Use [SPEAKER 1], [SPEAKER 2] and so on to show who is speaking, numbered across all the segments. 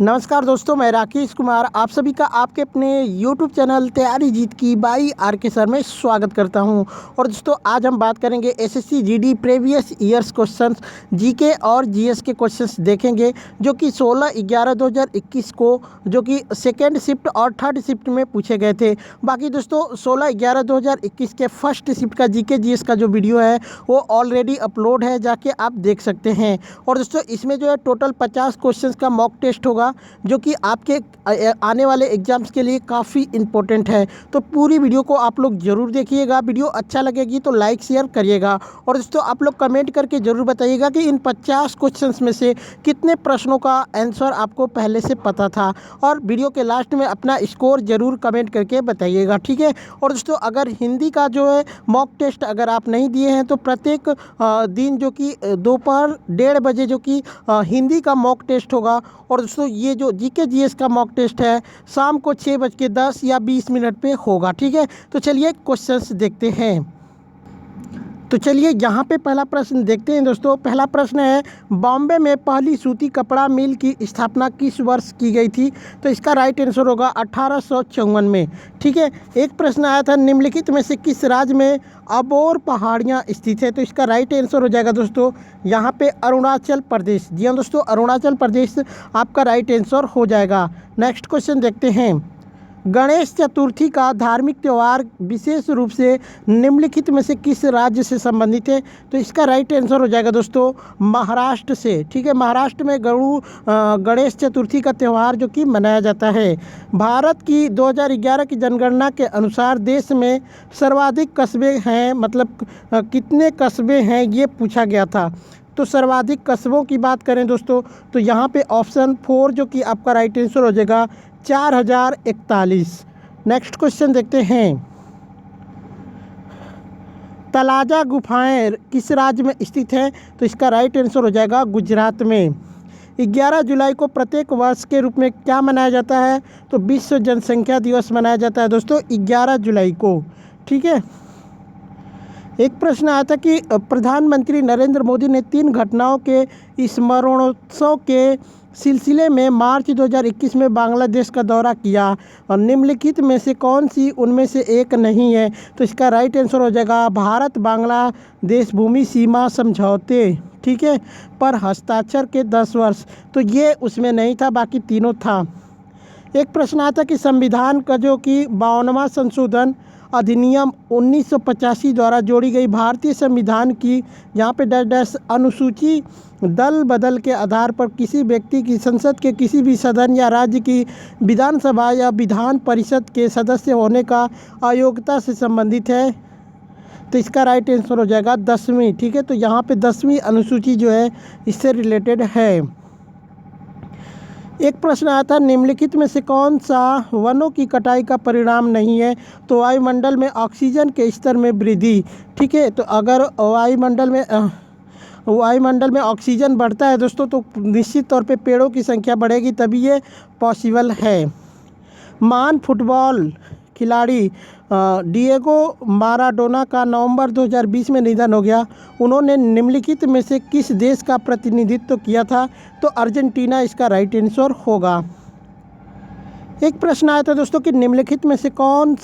[SPEAKER 1] नमस्कार दोस्तों, मैं राकेश कुमार आप सभी का आपके अपने YouTube चैनल तैयारी जीत की बाई आर के सर में स्वागत करता हूं। और दोस्तों आज हम बात करेंगे SSC GD previous years questions GK और जीएस के क्वेश्चंस देखेंगे जो कि 16/11/2021 को जो कि सेकेंड शिफ्ट और थर्ड शिफ्ट में पूछे गए थे। बाकी दोस्तों 16/11/2021 के फर्स्ट शिफ्ट का जीके जीएस का जो वीडियो है वो ऑलरेडी अपलोड है, जाके आप देख सकते हैं। और दोस्तों इसमें जो है टोटल 50 क्वेश्चंस का मॉक टेस्ट होगा जो कि आपके आने वाले एग्जाम्स के लिए काफ़ी इम्पोर्टेंट है। तो पूरी वीडियो को आप लोग ज़रूर देखिएगा। वीडियो अच्छा लगेगी तो लाइक शेयर करिएगा। और दोस्तों आप लोग कमेंट करके ज़रूर बताइएगा कि इन 50 क्वेश्चंस में से कितने प्रश्नों का आंसर आपको पहले से पता था। और वीडियो के लास्ट में अपना स्कोर ज़रूर कमेंट करके बताइएगा, ठीक है। और दोस्तों अगर हिंदी का जो है मॉक टेस्ट अगर आप नहीं दिए हैं तो प्रत्येक दिन जो कि दोपहर 1:30 बजे जो कि हिंदी का मॉक टेस्ट होगा। और दोस्तों ये जो जीके जीएस का मॉक टेस्ट है शाम को 6:10 या 20 मिनट पे होगा, ठीक है। तो चलिए क्वेश्चंस देखते हैं। तो चलिए यहाँ पे पहला प्रश्न देखते हैं दोस्तों। पहला प्रश्न है, बॉम्बे में पहली सूती कपड़ा मिल की स्थापना किस वर्ष की गई थी? तो इसका राइट आंसर होगा 1854 में, ठीक है। एक प्रश्न आया था, निम्नलिखित में से किस राज्य में अबोर पहाड़ियाँ स्थित है? तो इसका राइट आंसर हो जाएगा दोस्तों यहाँ पे अरुणाचल प्रदेश। जी हाँ दोस्तों, अरुणाचल प्रदेश आपका राइट आंसर हो जाएगा। नेक्स्ट क्वेश्चन देखते हैं, गणेश चतुर्थी का धार्मिक त्यौहार विशेष रूप से निम्नलिखित में से किस राज्य से संबंधित है? तो इसका राइट आंसर हो जाएगा दोस्तों महाराष्ट्र से, ठीक है। महाराष्ट्र में गणेश चतुर्थी का त्यौहार जो कि मनाया जाता है। भारत की 2011 की जनगणना के अनुसार देश में सर्वाधिक कस्बे हैं, मतलब कितने कस्बे हैं ये पूछा गया था। तो सर्वाधिक कस्बों की बात करें दोस्तों तो यहाँ पे ऑप्शन 4 जो कि आपका राइट आंसर हो जाएगा 4041। नेक्स्ट क्वेश्चन देखते हैं, तलाजा गुफाएं किस राज्य में स्थित हैं? तो इसका राइट आंसर हो जाएगा गुजरात में। 11 जुलाई को प्रत्येक वर्ष के रूप में क्या मनाया जाता है? तो विश्व जनसंख्या दिवस मनाया जाता है दोस्तों 11 जुलाई को, ठीक है। एक प्रश्न आया था कि प्रधानमंत्री नरेंद्र मोदी ने 3 घटनाओं के स्मरणोत्सव के सिलसिले में मार्च 2021 में बांग्लादेश का दौरा किया और निम्नलिखित में से कौन सी उनमें से एक नहीं है? तो इसका राइट आंसर हो जाएगा भारत बांग्लादेश भूमि सीमा समझौते, ठीक है, पर हस्ताक्षर के 10 वर्ष। तो ये उसमें नहीं था, बाकी तीनों था। एक प्रश्न आया था कि संविधान का जो कि 52वां संशोधन अधिनियम 1985 द्वारा जोड़ी गई भारतीय संविधान की यहाँ पे डैश अनुसूची दल बदल के आधार पर किसी व्यक्ति की संसद के किसी भी सदन या राज्य की विधानसभा या विधान परिषद के सदस्य होने का अयोग्यता से संबंधित है? तो इसका राइट आंसर हो जाएगा 10वीं, ठीक है। तो यहाँ पे 10वीं अनुसूची जो है इससे रिलेटेड है। एक प्रश्न आया था, निम्नलिखित में से कौन सा वनों की कटाई का परिणाम नहीं है? तो वायुमंडल में ऑक्सीजन के स्तर में वृद्धि, ठीक है। तो अगर वायुमंडल में ऑक्सीजन बढ़ता है दोस्तों तो निश्चित तौर पे पेड़ों की संख्या बढ़ेगी, तभी ये पॉसिबल है। महान फुटबॉल खिलाड़ी डिएगो माराडोना का नवंबर 2020 में निधन हो गया। उन्होंने निम्नलिखित में से किस देश का प्रतिनिधित्व किया था? तो अर्जेंटीना इसका राइट आंसर होगा। एक प्रश्न आया था दोस्तों कि निम्नलिखित में से कौन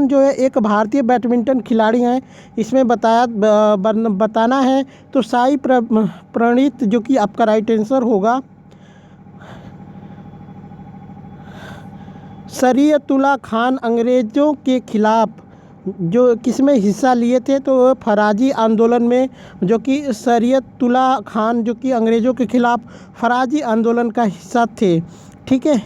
[SPEAKER 1] जो है एक भारतीय बैडमिंटन खिलाड़ी हैं? इसमें बताना है। तो साई प्रणीत जो कि आपका राइट आंसर होगा। शरीयतुल्लाह खान अंग्रेज़ों के खिलाफ जो किसमें हिस्सा लिए थे? तो फराजी आंदोलन में, जो कि शरीयतुल्लाह खान जो कि अंग्रेज़ों के खिलाफ फराजी आंदोलन का हिस्सा थे, ठीक है।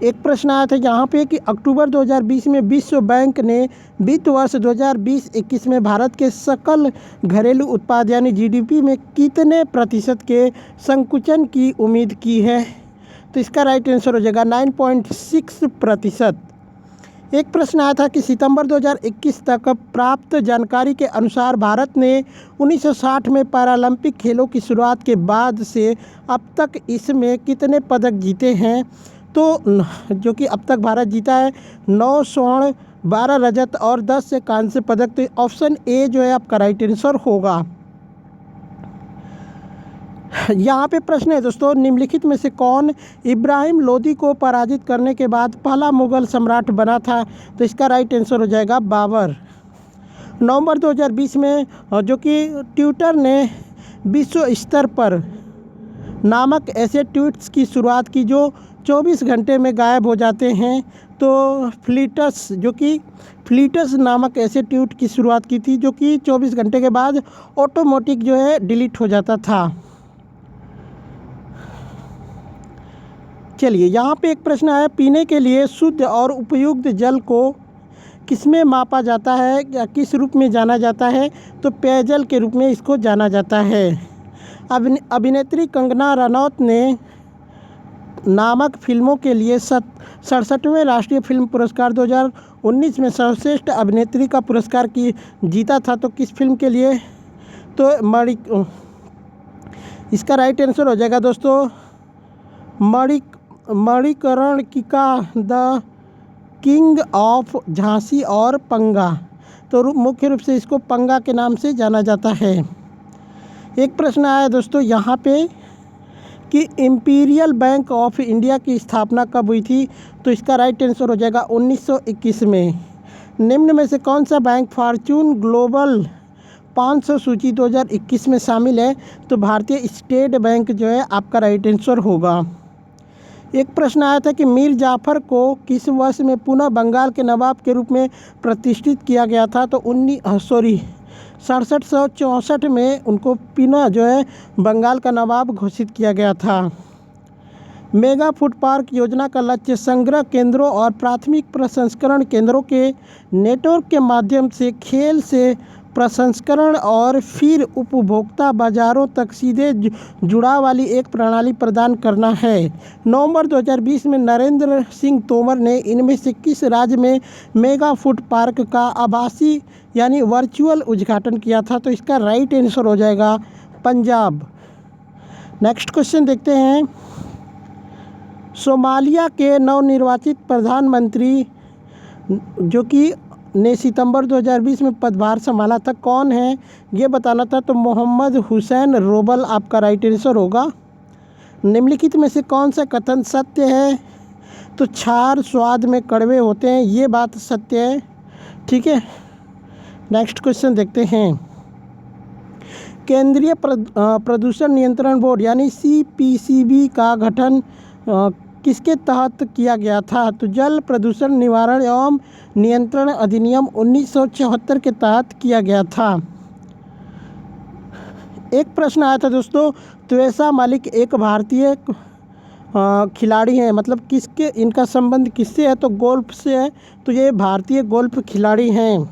[SPEAKER 1] एक प्रश्न आया था यहाँ पे कि अक्टूबर 2020 में विश्व बैंक ने वित्त वर्ष 2020-21 में भारत के सकल घरेलू उत्पाद यानी जीडीपी में कितने प्रतिशत के संकुचन की उम्मीद की है? तो इसका राइट आंसर हो जाएगा 9.6%। एक प्रश्न आया था कि सितंबर 2021 तक प्राप्त जानकारी के अनुसार भारत ने 1960 में पैरालंपिक खेलों की शुरुआत के बाद से अब तक इसमें कितने पदक जीते हैं? तो जो कि अब तक भारत जीता है 9 स्वर्ण, 12 रजत और 10 से कांस्य पदक। तो ऑप्शन ए जो है आपका राइट आंसर होगा। यहाँ पे प्रश्न है दोस्तों, निम्नलिखित में से कौन इब्राहिम लोदी को पराजित करने के बाद पहला मुगल सम्राट बना था? तो इसका राइट आंसर हो जाएगा बाबर। नवंबर 2020 में जो कि ट्विटर ने विश्व स्तर पर नामक ऐसे ट्वीट्स की शुरुआत की जो 24 घंटे में गायब हो जाते हैं। तो फ्लीटस नामक ऐसे ट्वीट की शुरुआत की थी जो कि 24 घंटे के बाद ऑटोमेटिक जो है डिलीट हो जाता था। चलिए यहाँ पे एक प्रश्न है, पीने के लिए शुद्ध और उपयुक्त जल को किसमें मापा जाता है या किस रूप में जाना जाता है? तो पेयजल के रूप में इसको जाना जाता है। अभिनेत्री कंगना रनौत ने नामक फिल्मों के लिए 67वें राष्ट्रीय फिल्म पुरस्कार 2019 में सर्वश्रेष्ठ अभिनेत्री का पुरस्कार जीता था। तो किस फिल्म के लिए? तो इसका राइट आंसर हो जाएगा दोस्तों Manikarnika, the king of Jhansi और पंगा। तो मुख्य रूप से इसको पंगा के नाम से जाना जाता है। एक प्रश्न आया दोस्तों यहाँ पे कि इंपीरियल बैंक ऑफ इंडिया की स्थापना कब हुई थी? तो इसका राइट आंसर हो जाएगा 1921 में। निम्न में से कौन सा बैंक फॉर्च्यून ग्लोबल 500 सूची 2021 में शामिल है? तो भारतीय स्टेट बैंक जो है आपका राइट आंसर होगा। एक प्रश्न आया था कि मीर जाफ़र को किस वर्ष में पुनः बंगाल के नवाब के रूप में प्रतिष्ठित किया गया था? तो 6764 में उनको पुनः जो है बंगाल का नवाब घोषित किया गया था। मेगा फूड पार्क योजना का लक्ष्य संग्रह केंद्रों और प्राथमिक प्रसंस्करण केंद्रों के नेटवर्क के माध्यम से खेल से प्रसंस्करण और फिर उपभोक्ता बाज़ारों तक सीधे जुड़ाव वाली एक प्रणाली प्रदान करना है। नवंबर 2020 में नरेंद्र सिंह तोमर ने इनमें से किस राज्य में मेगा फूड पार्क का आभासी यानी वर्चुअल उद्घाटन किया था? तो इसका राइट आंसर हो जाएगा पंजाब। नेक्स्ट क्वेश्चन देखते हैं, सोमालिया के नवनिर्वाचित प्रधानमंत्री जो कि ने सितंबर 2020 में पदभार संभाला था, कौन है ये बताना था? तो मोहम्मद हुसैन रोबल आपका राइट आंसर होगा। निम्नलिखित में से कौन सा कथन सत्य है? तो क्षार स्वाद में कड़वे होते हैं, ये बात सत्य है। ठीक है, नेक्स्ट क्वेश्चन देखते हैं, केंद्रीय प्रदूषण नियंत्रण बोर्ड यानी CPCB का गठन किसके तहत किया गया था? तो जल प्रदूषण निवारण एवं नियंत्रण अधिनियम 1974 के तहत किया गया था। एक प्रश्न आया था दोस्तों, त्वेषा मलिक एक भारतीय खिलाड़ी हैं, मतलब किसके इनका संबंध किससे है? तो गोल्फ से है। तो ये भारतीय गोल्फ खिलाड़ी हैं।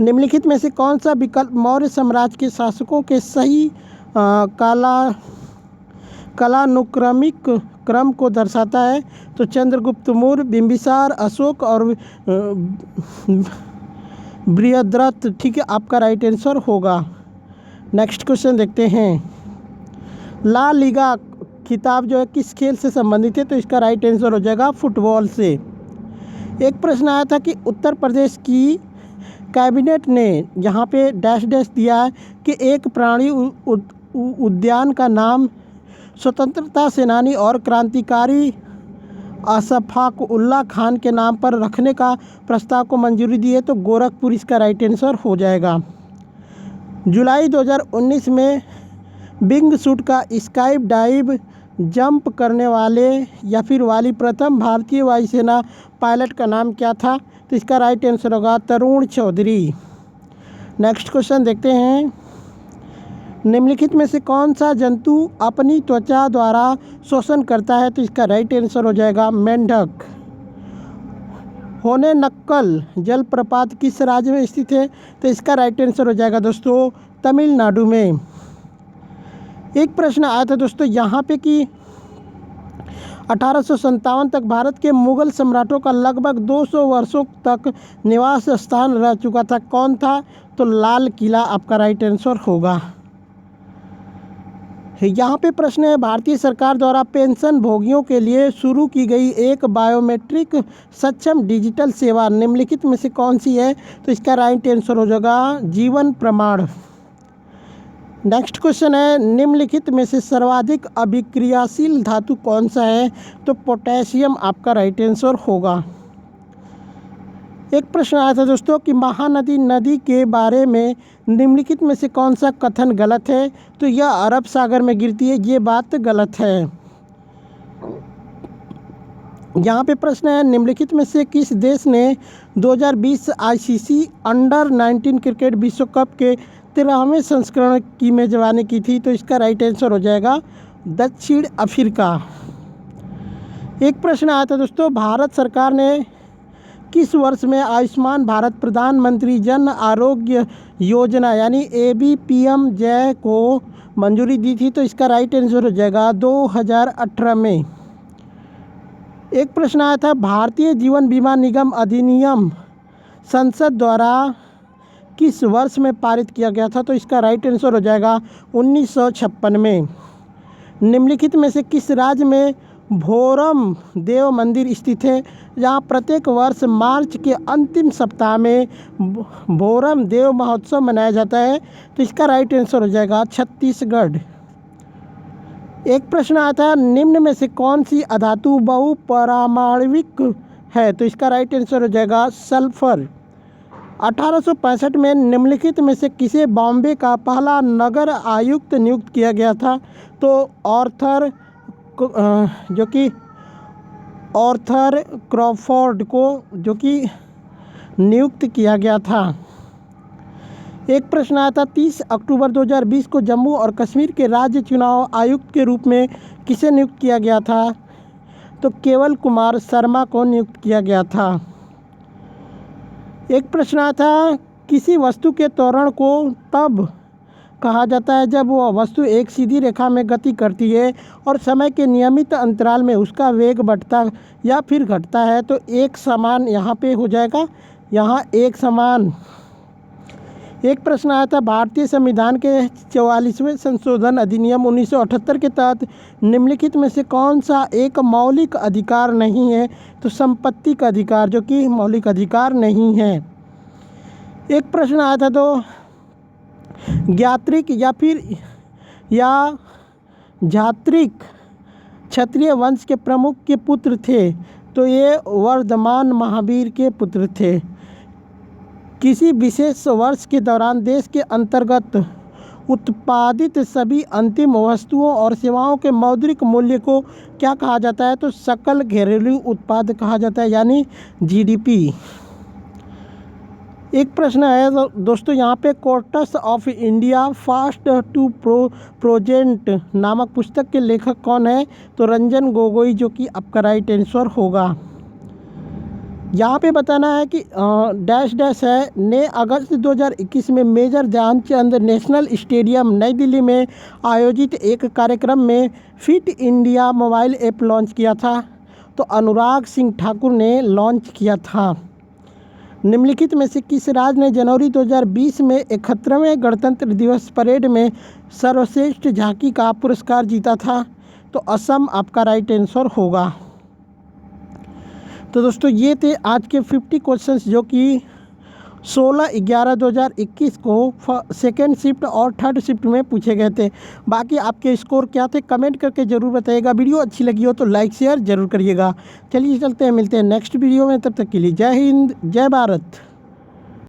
[SPEAKER 1] निम्नलिखित में से कौन सा विकल्प मौर्य साम्राज्य के शासकों के सही कालानुक्रमिक क्रम को दर्शाता है? तो चंद्रगुप्त मौर्य, बिंबिसार, अशोक और बृहद्रथ। ठीक है, आपका राइट आंसर होगा। नेक्स्ट क्वेश्चन देखते हैं, ला लीगा खिताब जो है किस खेल से संबंधित है? तो इसका राइट आंसर हो जाएगा फुटबॉल से। एक प्रश्न आया था कि उत्तर प्रदेश की कैबिनेट ने यहाँ पे डैश डैश दिया है कि एक प्राणी उद्यान का नाम स्वतंत्रता सेनानी और क्रांतिकारी अशफाक उल्लाह खान के नाम पर रखने का प्रस्ताव को मंजूरी दी है। तो गोरखपुर इसका राइट आंसर हो जाएगा। जुलाई 2019 में विंग सूट का स्काई डाइव जंप करने वाले या फिर वाली प्रथम भारतीय वायुसेना पायलट का नाम क्या था? तो इसका राइट आंसर होगा तरुण चौधरी। नेक्स्ट क्वेश्चन देखते हैं, निम्नलिखित में से कौन सा जंतु अपनी त्वचा द्वारा शोषण करता है? तो इसका राइट आंसर हो जाएगा मेंढक। होनेनक्कल जलप्रपात किस राज्य में स्थित है? तो इसका राइट आंसर हो जाएगा दोस्तों तमिलनाडु में। एक प्रश्न आया था दोस्तों यहाँ पे कि 1857 तक भारत के मुगल सम्राटों का लगभग 200 वर्षों तक निवास स्थान रह चुका था, कौन था? तो लाल किला आपका राइट आंसर होगा। यहाँ पे प्रश्न है, भारतीय सरकार द्वारा पेंशन भोगियों के लिए शुरू की गई एक बायोमेट्रिक सक्षम डिजिटल सेवा निम्नलिखित में से कौन सी है? तो इसका राइट आंसर हो जाएगा जीवन प्रमाण। नेक्स्ट क्वेश्चन है, निम्नलिखित में से सर्वाधिक अभिक्रियाशील धातु कौन सा है? तो पोटेशियम आपका राइट आंसर होगा। एक प्रश्न आया था दोस्तों कि महानदी नदी के बारे में निम्नलिखित में से कौन सा कथन गलत है? तो यह अरब सागर में गिरती है, ये बात गलत है। यहाँ पे प्रश्न है, निम्नलिखित में से किस देश ने 2020 आईसीसी अंडर-19 क्रिकेट विश्व कप के 13वें संस्करण की मेजबानी की थी? तो इसका राइट आंसर हो जाएगा दक्षिण अफ्रीका। एक प्रश्न आया था दोस्तों, भारत सरकार ने किस वर्ष में आयुष्मान भारत प्रधानमंत्री जन आरोग्य योजना यानी ABPM-जय को मंजूरी दी थी? तो इसका राइट आंसर हो जाएगा 2018 में। एक प्रश्न आया था, भारतीय जीवन बीमा निगम अधिनियम संसद द्वारा किस वर्ष में पारित किया गया था? तो इसका राइट आंसर हो जाएगा 1956 में। निम्नलिखित में से किस राज्य में भोरम देव मंदिर स्थित है? जहाँ प्रत्येक वर्ष मार्च के अंतिम सप्ताह में भोरम देव महोत्सव मनाया जाता है? तो इसका राइट आंसर हो जाएगा छत्तीसगढ़। एक प्रश्न आया था, निम्न में से कौन सी अधातु बहुपरमाणविक है? तो इसका राइट आंसर हो जाएगा सल्फर। 1865 में निम्नलिखित में से किसे बॉम्बे का पहला नगर आयुक्त नियुक्त किया गया था? तो आर्थर क्रॉफोर्ड को जो कि नियुक्त किया गया था। एक प्रश्न आया था, 30 अक्टूबर 2020 को जम्मू और कश्मीर के राज्य चुनाव आयुक्त के रूप में किसे नियुक्त किया गया था? तो केवल कुमार शर्मा को नियुक्त किया गया था। एक प्रश्न आया था, किसी वस्तु के त्वरण को तब कहा जाता है जब वह वस्तु एक सीधी रेखा में गति करती है और समय के नियमित अंतराल में उसका वेग बढ़ता या फिर घटता है? तो एक समान यहाँ पे हो जाएगा, यहाँ एक समान। एक प्रश्न आया था, भारतीय संविधान के 44वें संशोधन अधिनियम 1978 के तहत निम्नलिखित में से कौन सा एक मौलिक अधिकार नहीं है? तो संपत्ति का अधिकार जो कि मौलिक अधिकार नहीं है। एक प्रश्न आया था, तो ज्ञात्रिक या झात्रिक क्षत्रिय वंश के प्रमुख के पुत्र थे? तो ये वर्धमान महावीर के पुत्र थे। किसी विशेष वर्ष के दौरान देश के अंतर्गत उत्पादित सभी अंतिम वस्तुओं और सेवाओं के मौद्रिक मूल्य को क्या कहा जाता है? तो सकल घरेलू उत्पाद कहा जाता है, यानी GDP। एक प्रश्न है दोस्तों यहाँ पे, courts of India fast to present नामक पुस्तक के लेखक कौन है? तो रंजन गोगोई, जो कि आपका राइट आंसर होगा। यहाँ पे बताना है कि डैश डैश है, ने अगस्त 2021 में मेजर ध्यानचंद नेशनल स्टेडियम नई दिल्ली में आयोजित एक कार्यक्रम में fit India mobile app launch किया था? तो अनुराग सिंह ठाकुर ने लॉन्च किया था। निम्नलिखित में से किस राज्य ने जनवरी 2020 में 71वें गणतंत्र दिवस परेड में सर्वश्रेष्ठ झांकी का पुरस्कार जीता था? तो असम आपका राइट आंसर होगा। तो दोस्तों ये थे आज के 50 क्वेश्चंस जो कि 16/11/2021 को सेकेंड शिफ्ट और थर्ड शिफ्ट में पूछे गए थे। बाकी आपके स्कोर क्या थे कमेंट करके ज़रूर बताइएगा। वीडियो अच्छी लगी हो तो लाइक शेयर ज़रूर करिएगा। चलिए चलते हैं, मिलते हैं नेक्स्ट वीडियो में, तब तक के लिए जय हिंद जय भारत।